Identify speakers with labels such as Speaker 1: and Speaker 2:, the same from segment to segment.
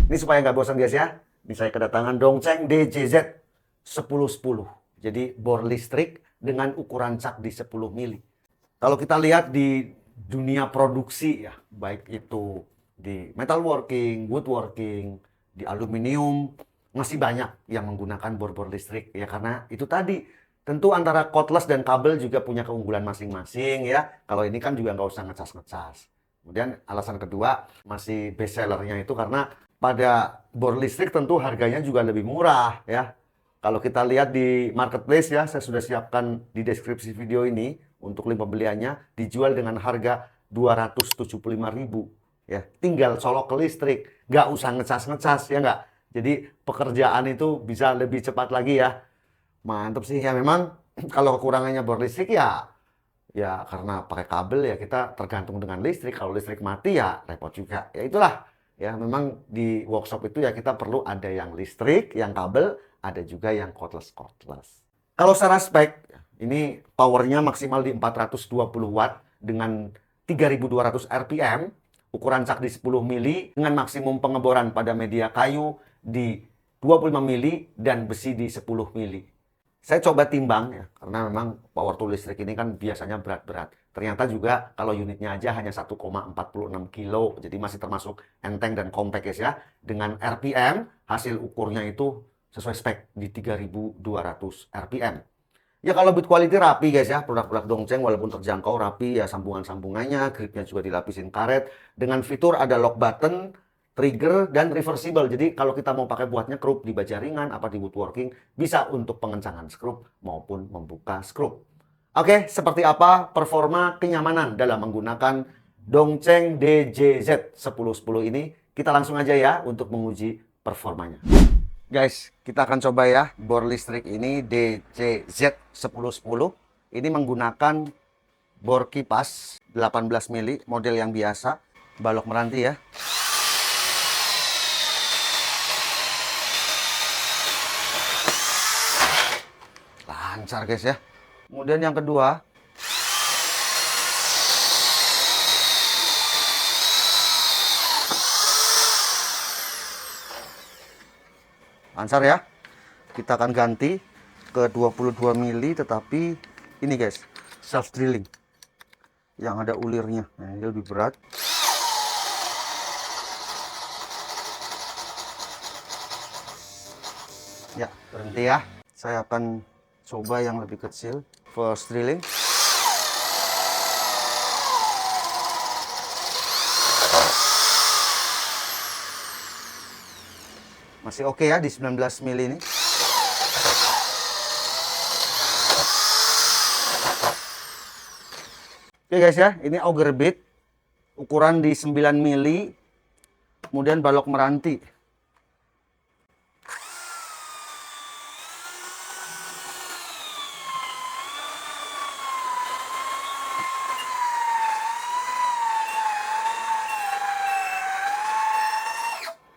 Speaker 1: Ini supaya nggak bosan guys ya. Ini saya kedatangan Dongcheng DJZ 1010. Jadi bor listrik dengan ukuran cak di 10 mili. Kalau kita lihat di dunia produksi ya, baik itu di metalworking, woodworking, di aluminium, masih banyak yang menggunakan bor-bor listrik ya karena itu tadi. Tentu antara cordless dan kabel juga punya keunggulan masing-masing ya. Kalau ini kan juga nggak usah ngecas-ngecas. Kemudian alasan kedua masih best sellernya itu karena pada bor listrik tentu harganya juga lebih murah ya. Kalau kita lihat di marketplace ya, saya sudah siapkan di deskripsi video ini untuk link pembeliannya dijual dengan harga 275.000 ya. Tinggal colok ke listrik, nggak usah ngecas-ngecas ya nggak. Jadi pekerjaan itu bisa lebih cepat lagi ya. Mantap sih ya memang kalau kekurangannya bor listrik ya karena pakai kabel ya kita tergantung dengan listrik. Kalau listrik mati ya repot juga. Ya itulah ya memang di workshop itu ya kita perlu ada yang listrik, yang kabel, ada juga yang cordless. Kalau secara spek ini powernya maksimal di 420 watt dengan 3200 RPM, ukuran cak di 10 mili dengan maksimum pengeboran pada media kayu di 25 mili dan besi di 10 mili. Saya coba timbang ya, karena memang power tool listrik ini kan biasanya berat-berat. Ternyata juga kalau unitnya aja hanya 1,46 kilo, jadi masih termasuk enteng dan compact guys ya. Dengan RPM, hasil ukurnya itu sesuai spek di 3200 RPM. Ya kalau build quality rapi guys ya, produk-produk Dongcheng walaupun terjangkau rapi ya sambungan-sambungannya, gripnya juga dilapisin karet. Dengan fitur ada lock button, trigger, dan reversible. Jadi kalau kita mau pakai buatnya skrup di baja ringan, apa di woodworking, bisa untuk pengencangan skrup maupun membuka skrup. Oke, seperti apa performa kenyamanan dalam menggunakan Dongcheng DJZ 1010 ini? Kita langsung aja ya untuk menguji performanya. Guys, kita akan coba ya bor listrik ini DJZ 1010. Ini menggunakan bor kipas 18 mili, model yang biasa, balok meranti ya. Lancar guys ya. Kemudian yang kedua, lancar ya. Kita akan ganti ke 22 mili tetapi ini guys, self drilling yang ada ulirnya. Nah, ini lebih berat. Ya, berhenti ya. Saya akan coba yang lebih kecil, first drilling. Masih oke ya di 19 mili ini. Oke guys ya, ini auger bit ukuran di 9 mili, kemudian balok meranti.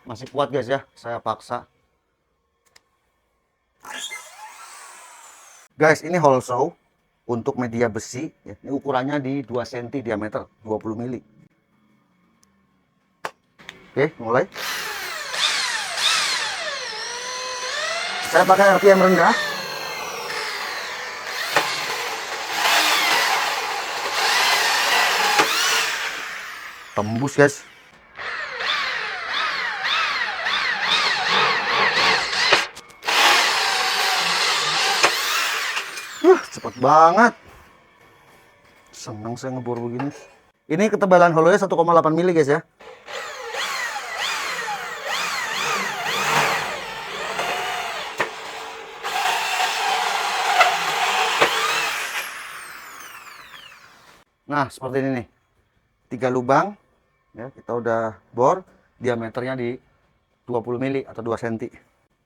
Speaker 1: Masih kuat guys ya, saya paksa. Guys, ini hole saw untuk media besi. Ini ukurannya di 2 cm diameter, 20 mili. Oke, mulai. Saya pakai RPM rendah. Tembus guys. Cepet banget. Senang saya ngebor begini. Ini ketebalan holonya 1,8 mili guys ya. Nah, seperti ini nih. 3 lubang. Ya, kita udah bor. Diameternya di 20 mili atau 2 cm.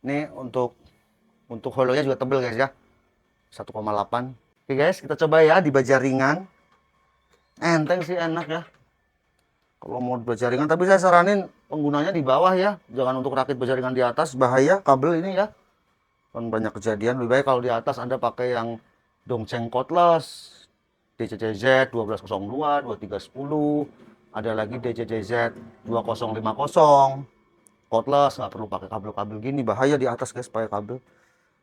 Speaker 1: Ini untuk holonya juga tebal guys ya. 1,8. Oke guys, kita coba ya di baja ringan. Enteng sih, enak ya. Kalau mau baja ringan, tapi saya saranin penggunanya di bawah ya. Jangan untuk rakit baja ringan di atas, bahaya kabel ini ya. Kan banyak kejadian, lebih baik kalau di atas Anda pakai yang Dongcheng cordless, DJZ 1202, 2310, ada lagi DJZ 2050. cordless, nggak perlu pakai kabel-kabel gini. Bahaya di atas guys pakai kabel.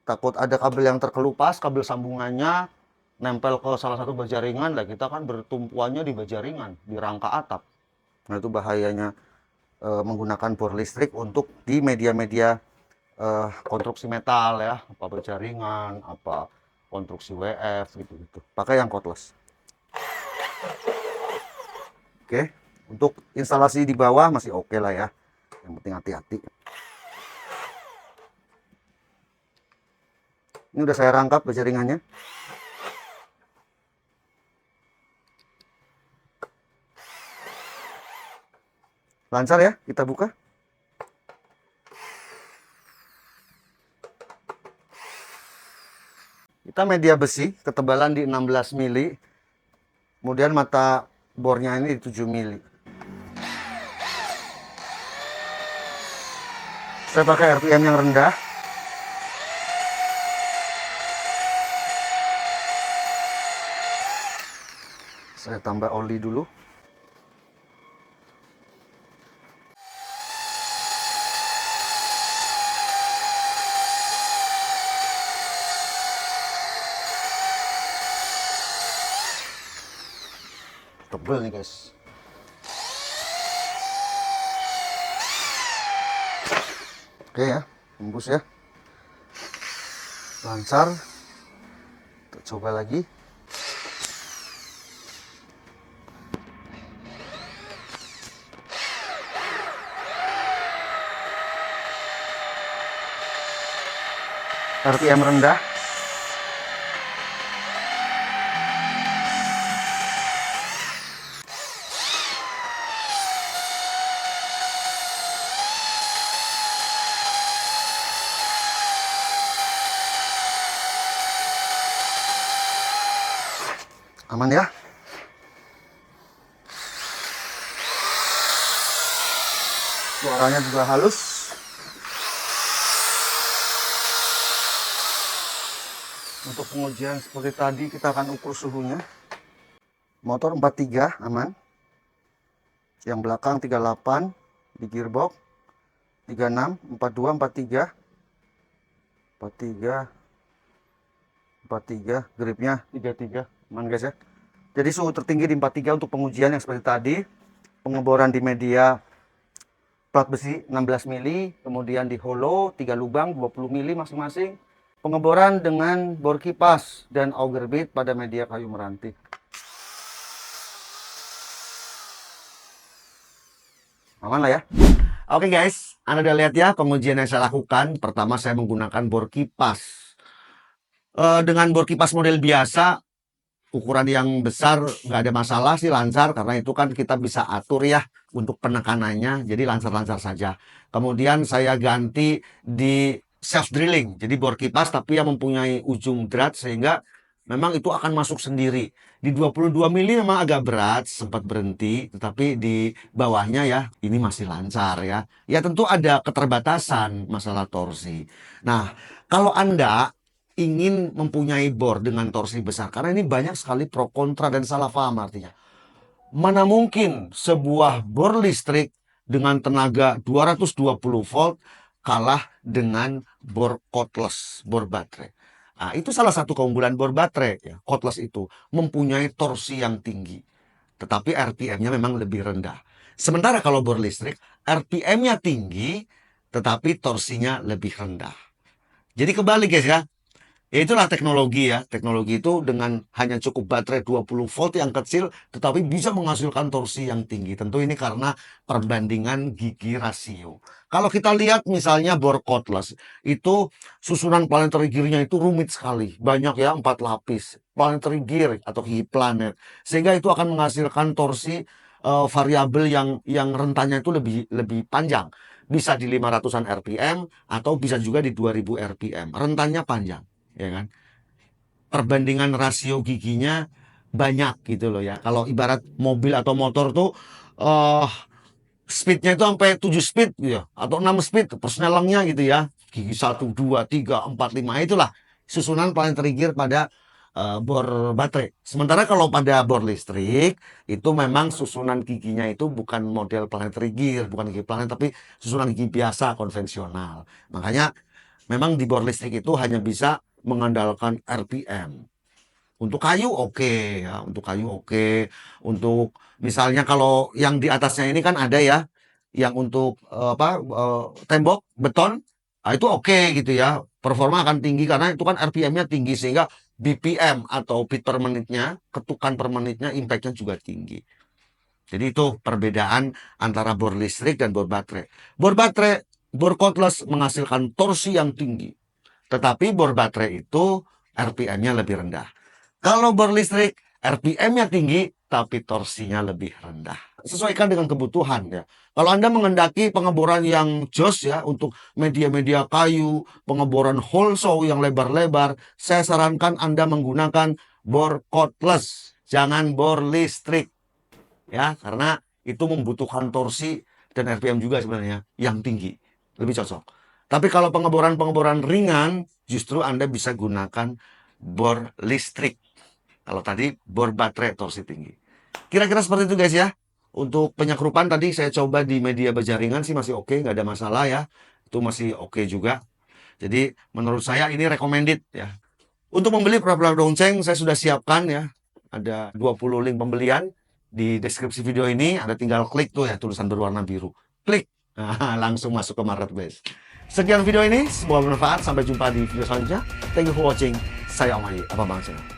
Speaker 1: Takut ada kabel yang terkelupas, kabel sambungannya nempel ke salah satu berjaringan, lah kita kan bertumpuannya di berjaringan, di rangka atap. Nah itu bahayanya menggunakan bor listrik untuk di media-media konstruksi metal ya, apa berjaringan, apa konstruksi WF gitu-gitu. Pakai yang cordless. Oke, untuk instalasi di bawah masih oke lah ya. Yang penting hati-hati. Ini udah saya rangkap berjaringannya. Lancar ya, kita buka. Kita media besi, ketebalan di 16 mili. Kemudian mata bornya ini di 7 mili. Saya pakai RPM yang rendah. Saya tambah oli dulu. Tebel nih guys. Oke ya, tembus ya. Lancar. Kita coba lagi. RPM rendah. Aman ya. Suaranya juga halus. Untuk pengujian seperti tadi kita akan ukur suhunya. Motor 43 aman. Yang belakang 38 di gearbox. 36, 42, 43. 43 43, gripnya 33. Aman guys ya. Jadi suhu tertinggi di 43 untuk pengujian yang seperti tadi. Pengeboran di media plat besi 16 mili, kemudian di hollow 3 lubang 20 mili masing-masing. Pengeboran dengan bor kipas dan auger bit pada media kayu meranti. Aman lah ya. Oke guys, Anda udah lihat ya pengujian yang saya lakukan. Pertama saya menggunakan bor kipas. Dengan bor kipas model biasa, ukuran yang besar nggak ada masalah sih, lancar, karena itu kan kita bisa atur ya untuk penekanannya, jadi lancar-lancar saja. Kemudian saya ganti di self drilling, jadi bor kipas tapi yang mempunyai ujung drat sehingga memang itu akan masuk sendiri. Di 22 mili memang agak berat, sempat berhenti, tetapi di bawahnya ya ini masih lancar ya. Ya tentu ada keterbatasan masalah torsi. Nah, kalau Anda ingin mempunyai bor dengan torsi besar, karena ini banyak sekali pro kontra dan salah paham artinya. Mana mungkin sebuah bor listrik dengan tenaga 220 volt kalah dengan bor cordless, bor baterai. Nah, itu salah satu keunggulan bor baterai ya. Cordless itu mempunyai torsi yang tinggi, tetapi RPM-nya memang lebih rendah. Sementara kalau bor listrik, RPM-nya tinggi, tetapi torsinya lebih rendah. Jadi kebalik guys ya. Ya itulah teknologi ya. Teknologi itu dengan hanya cukup baterai 20 volt yang kecil, tetapi bisa menghasilkan torsi yang tinggi. Tentu ini karena perbandingan gigi rasio. Kalau kita lihat misalnya bor cordless, itu susunan planetary gear-nya itu rumit sekali. Banyak ya, 4 lapis. Planetary gear atau gigi planet. Sehingga itu akan menghasilkan torsi variabel yang rentannya itu lebih panjang. Bisa di 500-an RPM atau bisa juga di 2000 RPM. Rentannya panjang. Ya kan, perbandingan rasio giginya banyak gitu loh ya. Kalau ibarat mobil atau motor tuh speednya itu sampai 7 speed gitu ya, atau 6 speed persnelengnya gitu ya, gigi 1, 2, 3, 4, 5, itulah susunan planetary gear pada bor baterai. Sementara kalau pada bor listrik itu memang susunan giginya itu bukan model planetary gear, bukan gigi planet tapi susunan gigi biasa konvensional. Makanya memang di bor listrik itu hanya bisa mengandalkan RPM. Untuk kayu oke ya, untuk kayu oke. Untuk misalnya kalau yang di atasnya ini kan ada ya, yang untuk tembok beton, itu oke gitu ya. Performa akan tinggi karena itu kan RPM-nya tinggi sehingga BPM atau beat per menitnya, ketukan per menitnya, impact-nya juga tinggi. Jadi itu perbedaan antara bor listrik dan bor baterai. Bor cordless menghasilkan torsi yang tinggi. Tetapi bor baterai itu RPM-nya lebih rendah. Kalau bor listrik, RPM-nya tinggi, tapi torsinya lebih rendah. Sesuaikan dengan kebutuhan ya. Kalau Anda mengendaki pengeboran yang jos ya, untuk media-media kayu, pengeboran hole saw yang lebar-lebar, saya sarankan Anda menggunakan bor cordless, jangan bor listrik. Ya, karena itu membutuhkan torsi dan RPM juga sebenarnya yang tinggi. Lebih cocok. Tapi kalau pengeboran-pengeboran ringan, justru Anda bisa gunakan bor listrik. Kalau tadi bor baterai torsi tinggi. Kira-kira seperti itu guys ya. Untuk penyakrupan tadi saya coba di media berjaringan sih masih oke, nggak ada masalah ya. Itu masih oke juga. Jadi menurut saya ini recommended ya. Untuk membeli produk Dongceng saya sudah siapkan ya. Ada 20 link pembelian di deskripsi video ini. Ada tinggal klik tuh ya tulisan berwarna biru. Klik. Nah, langsung masuk ke marketplace. Sekian video ini, semoga bermanfaat. Sampai jumpa di video selanjutnya. Thank you for watching. Saya Om Haji, Abang Bang Channel.